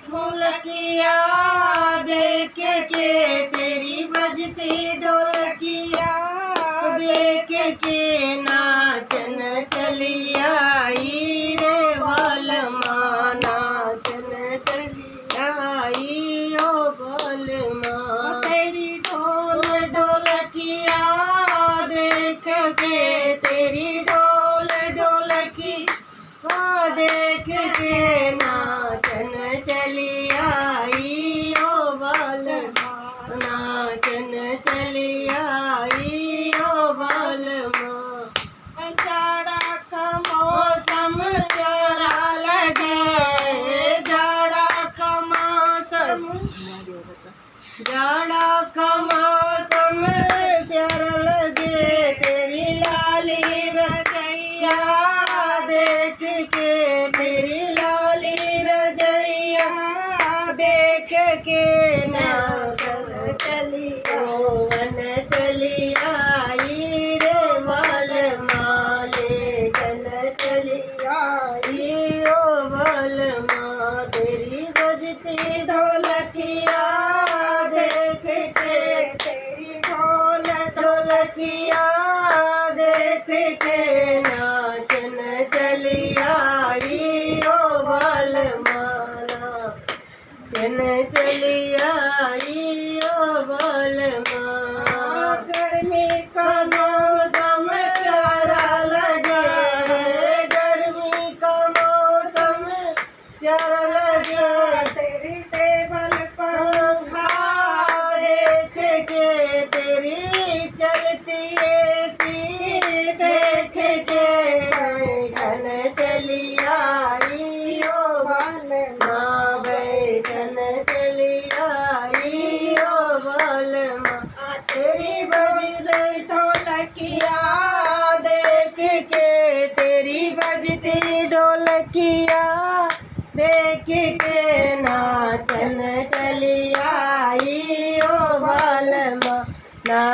ढोलकिया देख के तेरी बजती ढोलकिया देख के नाचन चली आई रे बालमा नाचन चली आई ओ बालमा तेरी ढोलकिया देख के तेरी ढोलकी देख के नाचन चली आई ओ बालमा नाचन चली आई ओ बालमा जाड़ा का मौसम प्यारा लगे जाड़ा का मौसम प्यारा लगे तेरी लाली रजैया देख के तेरी लाली रजैया देख के नाचन चली सोवन चली आई रे बालमा लेटन चली आई ओ बालमा तेरी बजती ढोलकिया देख के तेरी ढोलकिया देख के नाचन चली आई ओ बालमा नाचन चली आई ओ बालमा गर्मी का मौसम प्यारा लगे गर्मी का मौसम प्यारा लगे तेरी टेबल पंखा देख के तेरी चलती एसी देख के बैठन चली आई ओ बालमा बैठन चली आई ओ बालमा तेरी बजती ढोलकिया देख के तेरी बजती ढोलकिया देख के नाचन चली आई ओ बालमा ना